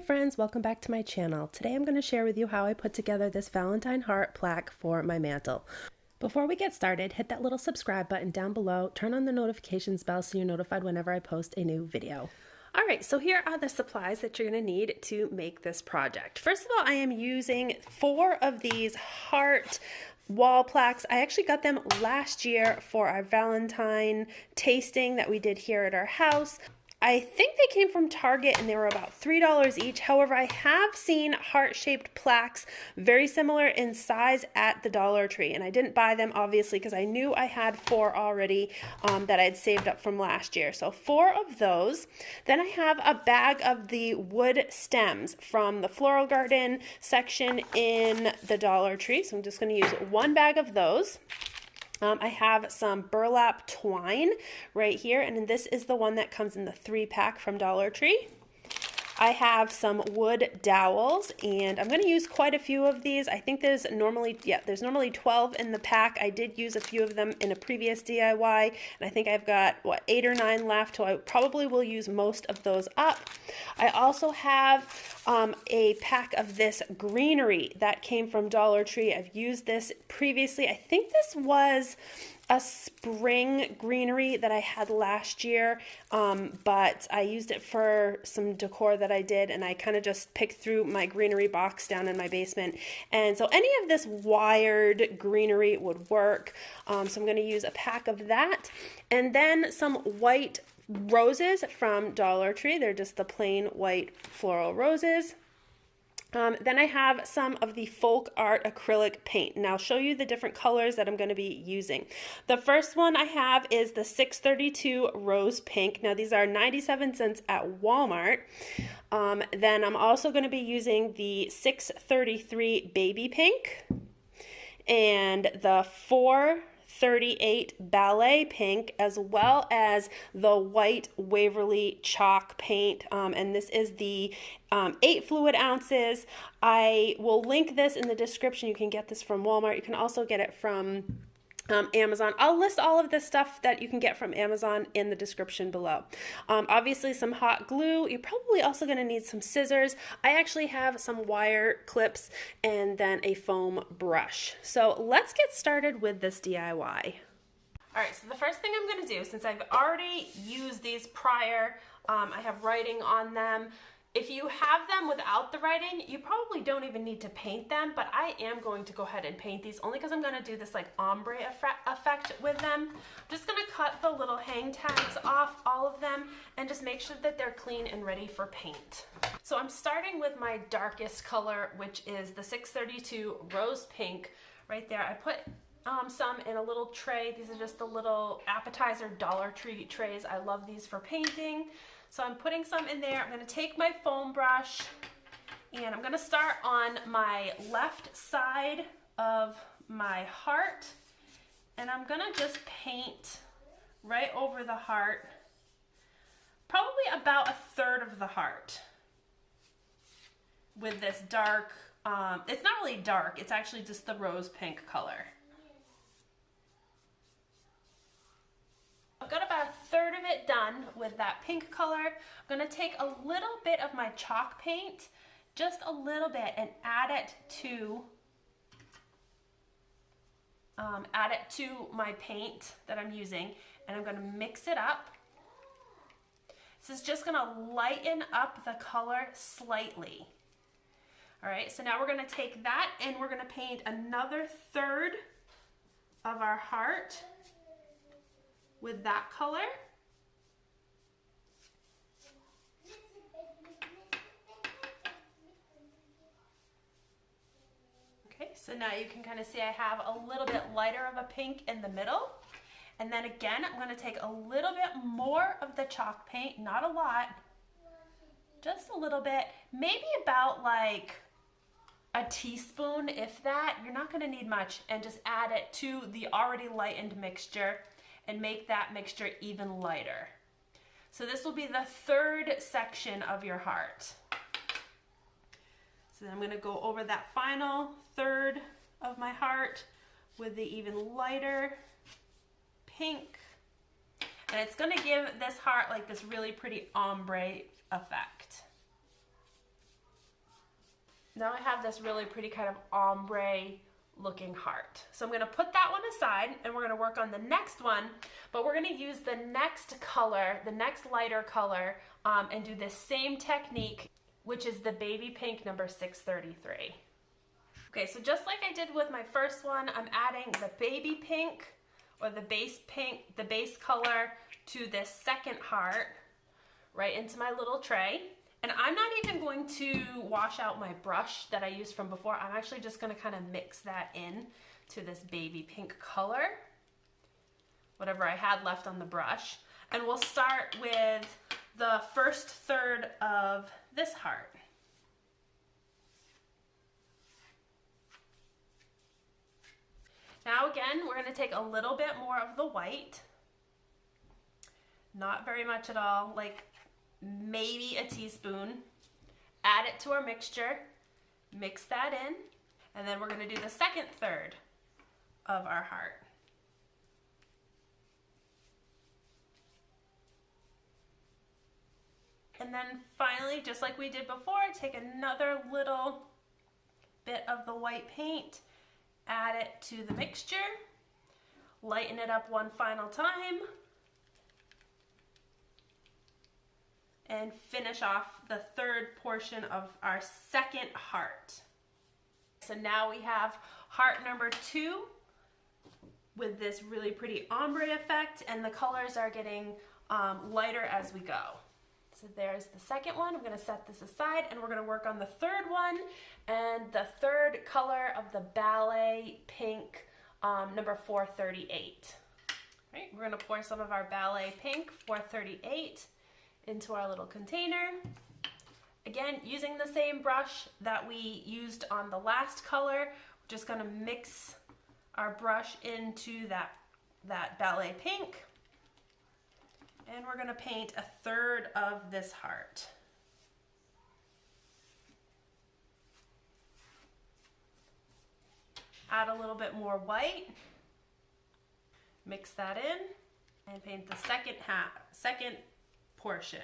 friends, welcome back to my channel. Today I'm going to share with you how I put together this Valentine heart plaque for my mantle. Before we get started, hit that little subscribe button down below, turn on the notifications bell so you're notified whenever I post a new video. Alright, so here are the supplies that you're going to need to make this project. First of all, I am using 4 of these heart wall plaques. I actually got them last year for our Valentine tasting that we did here at our house. I think they came from Target and they were about $3 each. However, I have seen heart-shaped plaques very similar in size at the Dollar Tree, and I didn't buy them obviously because I knew I had 4 already that I'd saved up from last year. So 4 of those. Then I have a bag of the wood stems from the floral garden section in the Dollar Tree. So I'm just going to use 1 bag of those. I have some burlap twine right here, and this is the one that comes in the 3-pack from Dollar Tree. I have some wood dowels, and I'm going to use quite a few of these. I think there's normally 12 in the pack. I did use a few of them in a previous DIY, and I think I've got, 8 or 9 left, so I probably will use most of those up. I also have a pack of this greenery that came from Dollar Tree. I've used this previously. I think this was a spring greenery that I had last year, but I used it for some decor that I did, and I kind of just picked through my greenery box down in my basement, and so any of this wired greenery would work. So I'm going to use a pack of that, and then some white roses from Dollar Tree. They're just the plain white floral roses. Then I have some of the folk art acrylic paint, and I'll show you the different colors that I'm going to be using. The first one I have is the 632 Rose Pink. Now these are 97 cents at Walmart. Then I'm also going to be using the 633 Baby Pink and the 438 Ballet Pink, as well as the white Waverly chalk paint, and this is the 8 fluid ounces. I will link this in the description. You can get this from Walmart. You can also get it from Amazon. I'll list all of this stuff that you can get from Amazon in the description below. Obviously some hot glue. You're probably also going to need some scissors. I actually have some wire clips and then a foam brush. So let's get started with this DIY. Alright, so the first thing I'm going to do, since I've already used these prior, I have writing on them. If you have them without the writing, you probably don't even need to paint them, but I am going to go ahead and paint these only because I'm going to do this like ombre effect with them. I'm just going to cut the little hang tags off all of them and just make sure that they're clean and ready for paint. So I'm starting with my darkest color, which is the 632 Rose Pink right there. I put some in a little tray. These are just the little appetizer Dollar Tree trays. I love these for painting. So I'm putting some in there. I'm going to take my foam brush and I'm going to start on my left side of my heart, and I'm going to just paint right over the heart, probably about 1/3 of the heart with this dark, it's not really dark, it's actually just the rose pink color. I've got about 1/3 of it done with that pink color. I'm going to take a little bit of my chalk paint, just a little bit, and add it to my paint that I'm using, and I'm going to mix it up. This is just going to lighten up the color slightly. Alright, so now we're going to take that and we're going to paint another 1/3 of our heart with that color. Okay, so now you can kind of see I have a little bit lighter of a pink in the middle. And then again, I'm going to take a little bit more of the chalk paint, not a lot, just a little bit, maybe about like a teaspoon, if that. You're not going to need much, and just add it to the already lightened mixture and make that mixture even lighter. So this will be the 3rd section of your heart. So then I'm going to go over that final 1/3 of my heart with the even lighter pink. And it's going to give this heart like this really pretty ombre effect. Now I have this really pretty kind of ombre looking heart. So I'm gonna put that one aside and we're gonna work on the next one, but we're gonna use the next color, the next lighter color, and do the same technique, which is the baby pink number 633. Okay, so just like I did with my first one, I'm adding the baby pink or the base pink, the base color to this second heart right into my little tray. And I'm not even going to wash out my brush that I used from before. I'm actually just going to kind of mix that in to this baby pink color, whatever I had left on the brush. And we'll start with the first third of this heart. Now again, we're going to take a little bit more of the white. Not very much at all, like maybe a teaspoon. Add it to our mixture, mix that in, and then we're going to do the second third of our heart. And then finally, just like we did before, take another little bit of the white paint, add it to the mixture, lighten it up one final time, and finish off the third portion of our second heart. So now we have heart number 2 with this really pretty ombre effect, and the colors are getting lighter as we go. So there's the second one. I'm going to set this aside and we're going to work on the third one and the third color of the ballet pink number 438. All right, we're going to pour some of our ballet pink 438 into our little container. Again, using the same brush that we used on the last color, we're just going to mix our brush into that ballet pink. And we're going to paint a third of this heart. Add a little bit more white. Mix that in and paint the second portion.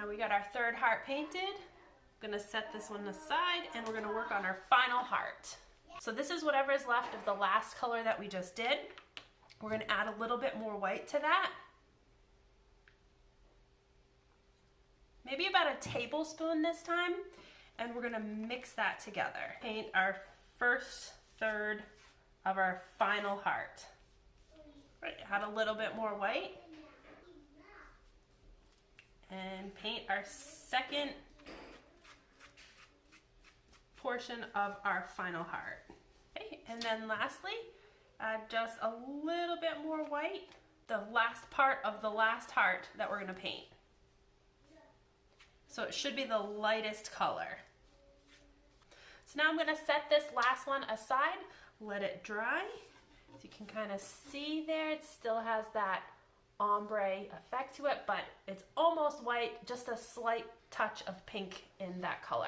We got our third heart painted. I'm gonna set this one aside and we're gonna work on our final heart. So this is whatever is left of the last color that we just did. We're gonna add a little bit more white to that. Maybe about a tablespoon this time, and we're gonna mix that together. Paint our first third of our final heart. Right, add a little bit more white. And paint our second portion of our final heart. Okay, and then lastly, add just a little bit more white, the last part of the last heart that we're going to paint. So it should be the lightest color. So now I'm going to set this last one aside, let it dry. As you can kind of see there, it still has that ombre effect to it, but it's almost white, just a slight touch of pink in that color.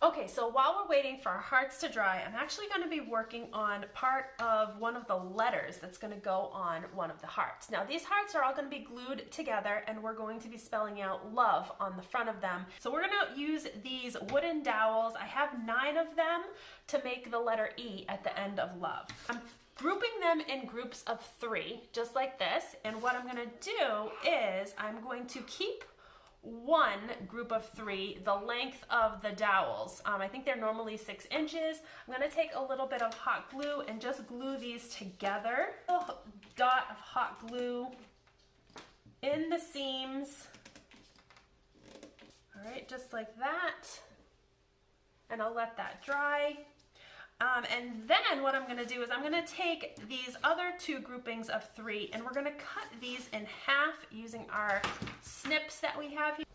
Okay, so while we're waiting for our hearts to dry, I'm actually going to be working on part of one of the letters that's going to go on one of the hearts. Now these hearts are all going to be glued together and we're going to be spelling out love on the front of them. So we're going to use these wooden dowels. I have 9 of them to make the letter E at the end of love. I'm grouping them in groups of 3, just like this. And what I'm going to do is I'm going to keep one group of 3 the length of the dowels. I think they're normally 6 inches. I'm going to take a little bit of hot glue and just glue these together. A dot of hot glue in the seams. All right, just like that. And I'll let that dry. And then what I'm going to do is I'm going to take these other 2 groupings of 3 and we're going to cut these in half using our snips that we have here.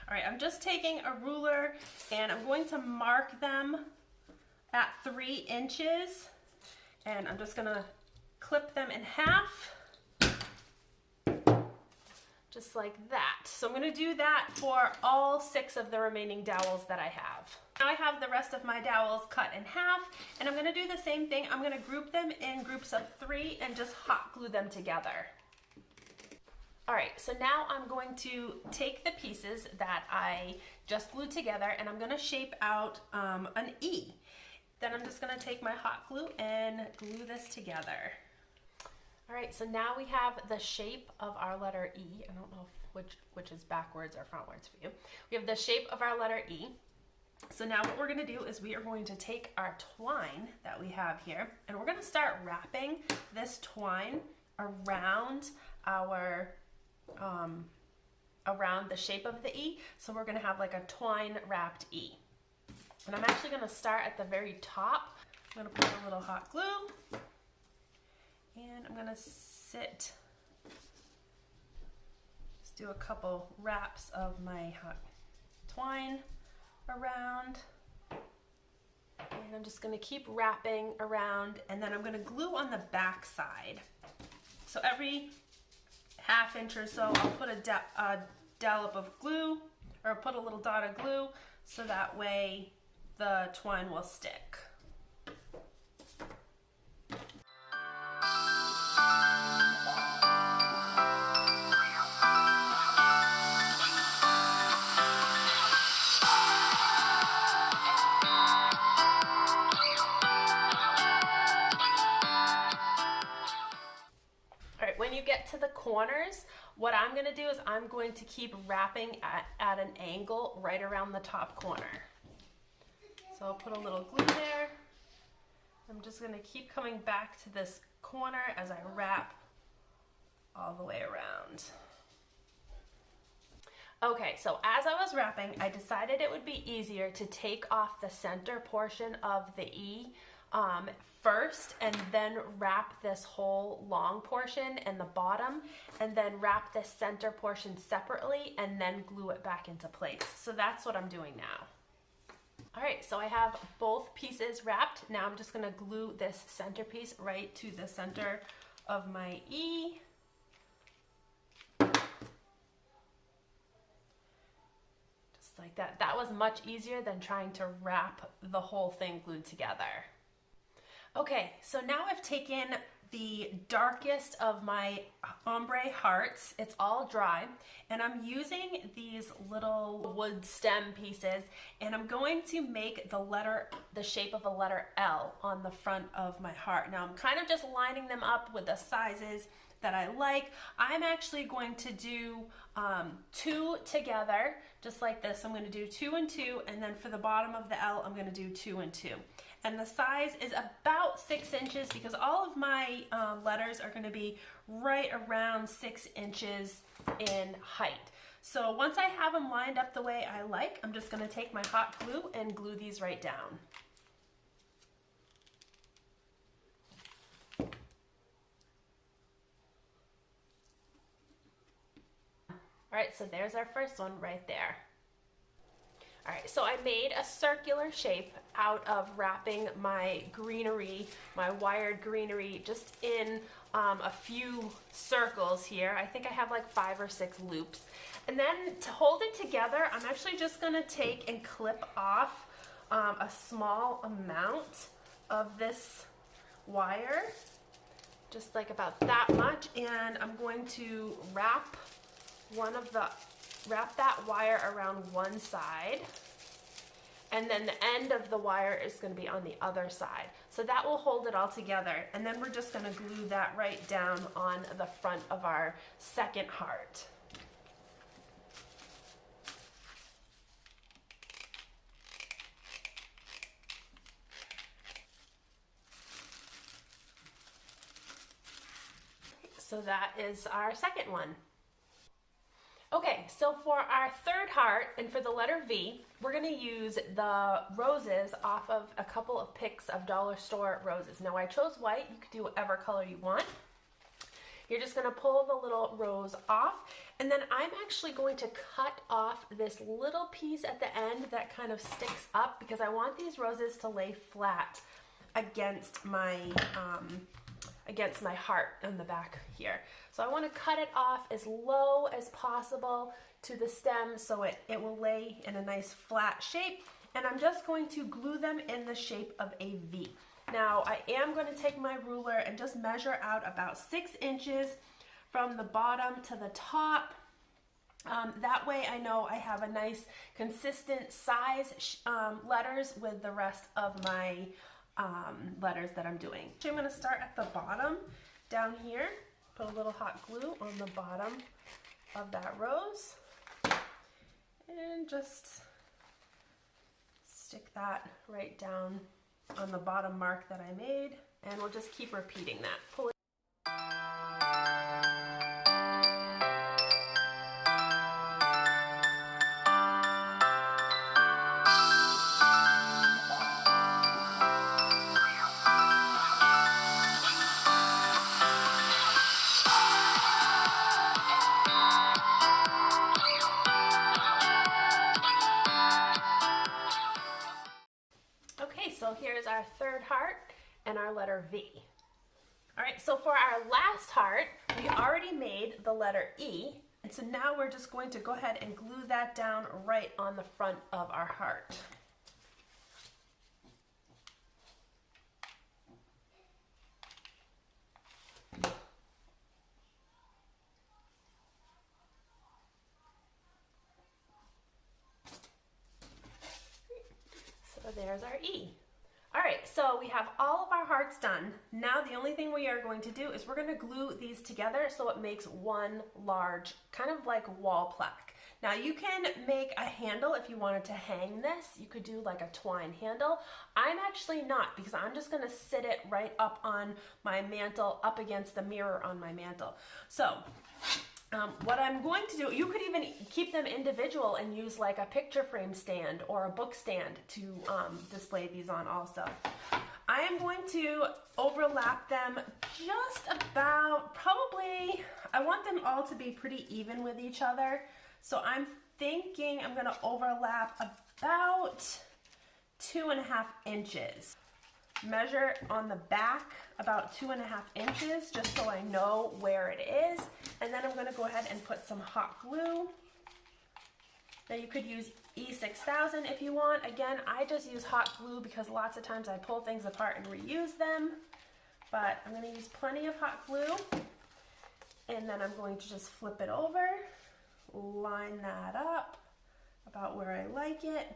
All right, I'm just taking a ruler and I'm going to mark them at 3 inches. And I'm just going to clip them in half, just like that. So I'm gonna do that for all 6 of the remaining dowels that I have. Now I have the rest of my dowels cut in half, and I'm gonna do the same thing. I'm gonna group them in groups of 3 and just hot glue them together. All right, so now I'm going to take the pieces that I just glued together and I'm gonna shape out an E. Then I'm just gonna take my hot glue and glue this together. All right, so now we have the shape of our letter E. I don't know which is backwards or frontwards for you. We have the shape of our letter E. So now what we're gonna do is we are going to take our twine that we have here and we're gonna start wrapping this twine around our around the shape of the E. So we're gonna have like a twine wrapped E. And I'm actually gonna start at the very top. I'm gonna put a little hot glue and I'm gonna just do a couple wraps of my hot twine around. And I'm just gonna keep wrapping around and then I'm gonna glue on the back side. So every ½ inch or so, I'll put a dollop of glue, or put a little dot of glue, so that way the twine will stick. When you get to the corners, what I'm going to do is I'm going to keep wrapping at an angle right around the top corner. So I'll put a little glue there. I'm just going to keep coming back to this corner as I wrap all the way around. Okay, so as I was wrapping, I decided it would be easier to take off the center portion of the E first and then wrap this whole long portion and the bottom and then wrap the center portion separately and then glue it back into place. So that's what I'm doing now. All right, so I have both pieces wrapped. Now I'm just gonna glue this centerpiece right to the center of my E. Just like that. That was much easier than trying to wrap the whole thing glued together. Okay, so now I've taken the darkest of my ombre hearts. It's all dry, and I'm using these little wood stem pieces, and I'm going to make the shape of a letter L on the front of my heart. Now I'm kind of just lining them up with the sizes that I like. I'm actually going to do 2 together, just like this. I'm going to do 2 and 2, and then for the bottom of the L, I'm going to do 2 and 2. And the size is about 6 inches because all of my letters are going to be right around 6 inches in height. So once I have them lined up the way I like, I'm just going to take my hot glue and glue these right down. All right, so there's our first one right there. All right, so I made a circular shape out of wrapping my greenery, my wired greenery, just in a few circles here. I think I have like 5 or 6 loops. And then to hold it together, I'm actually just gonna take and clip off a small amount of this wire, just like about that much. And I'm going to wrap that wire around one side, and then the end of the wire is going to be on the other side. So that will hold it all together, and then we're just going to glue that right down on the front of our second heart. So that is our second one. Okay, so for our third heart and for the letter V, we're going to use the roses off of a couple of picks of dollar store roses. Now I chose white. You could do whatever color you want. You're just going to pull the little rose off, and then I'm actually going to cut off this little piece at the end that kind of sticks up because I want these roses to lay flat against my against my heart on the back here. So I want to cut it off as low as possible to the stem so it will lay in a nice flat shape, and I'm just going to glue them in the shape of a V. Now I am going to take my ruler and just measure out about 6 inches from the bottom to the top. That way I know I have a nice consistent size letters with the rest of my letters that I'm doing. So I'm going to start at the bottom down here, put a little hot glue on the bottom of that rose, and just stick that right down on the bottom mark that I made, and we'll just keep repeating that. Pull it. So here's our third heart and our letter V. All right, so for our last heart, we already made the letter E, and so now we're just going to go ahead and glue that down right on the front of our heart. So there's our E. All right, so we have all of our hearts done. Now the only thing we are going to do is we're going to glue these together so it makes one large, kind of like wall plaque. Now you can make a handle if you wanted to hang this. You could do like a twine handle. I'm actually not, because I'm just going to sit it right up on my mantle, up against the mirror on my mantle. So what I'm going to do, you could even keep them individual and use like a picture frame stand or a book stand to display these on also. I am going to overlap them just about, probably, I want them all to be pretty even with each other. So I'm thinking I'm going to overlap about 2.5 inches. Measure on the back about 2.5 inches just so I know where it is, and then I'm going to go ahead and put some hot glue. Now you could use E6000 if you want. Again, I just use hot glue because lots of times I pull things apart and reuse them, but I'm going to use plenty of hot glue, and then I'm going to just flip it over, line that up about where I like it,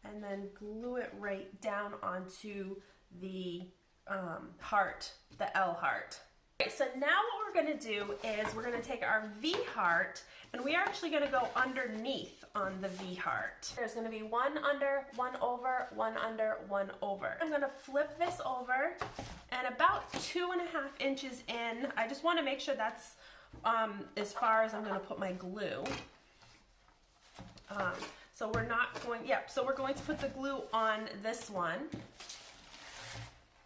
and then glue it right down onto the heart, the L heart. Okay, so now what we're going to do is we're going to take our V heart, and we are actually going to go underneath on the V heart. There's going to be one under, one over, one under, one over. I'm going to flip this over, and about 2.5 inches in, I just want to make sure that's as far as I'm going to put my glue. So we're not going, so we're going to put the glue on this one.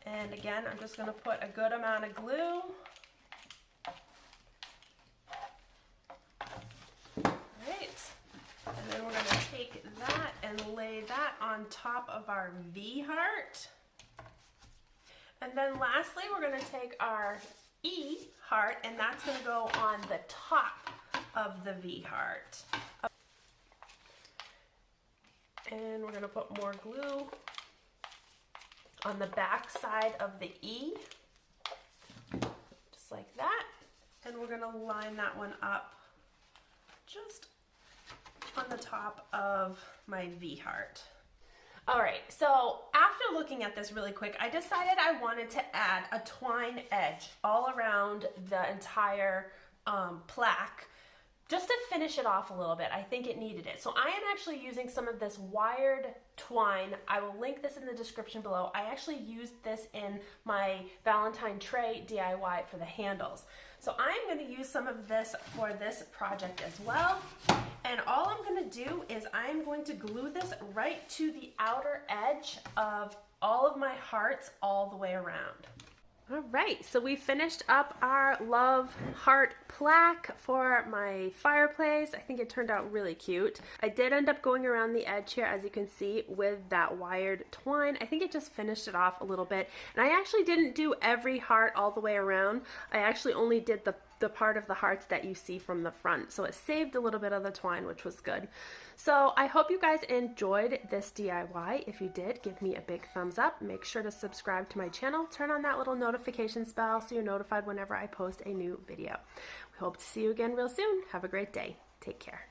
And again, I'm just going to put a good amount of glue. Right. And then we're going to take that and lay that on top of our V heart. And then lastly, we're going to take our E heart, and that's going to go on the top of the V heart. And we're going to put more glue on the back side of the E, just like that. And we're going to line that one up just on the top of my V heart. All right, so after looking at this really quick, I decided I wanted to add a twine edge all around the entire plaque, just to finish it off a little bit. I think it needed it. So I am actually using some of this wired twine. I will link this in the description below. I actually used this in my Valentine tray DIY for the handles. So I'm going to use some of this for this project as well. And all I'm going to do is I'm going to glue this right to the outer edge of all of my hearts all the way around. All right, so we finished up our love heart plaque for my fireplace. I think it turned out really cute. I did end up going around the edge here, as you can see, with that wired twine. I think it just finished it off a little bit. And I actually didn't do every heart all the way around. I actually only did the part of the hearts that you see from the front. So it saved a little bit of the twine, which was good. So I hope you guys enjoyed this DIY. If you did, give me a big thumbs up. Make sure to subscribe to my channel. Turn on that little notifications bell so you're notified whenever I post a new video. We hope to see you again real soon. Have a great day. Take care.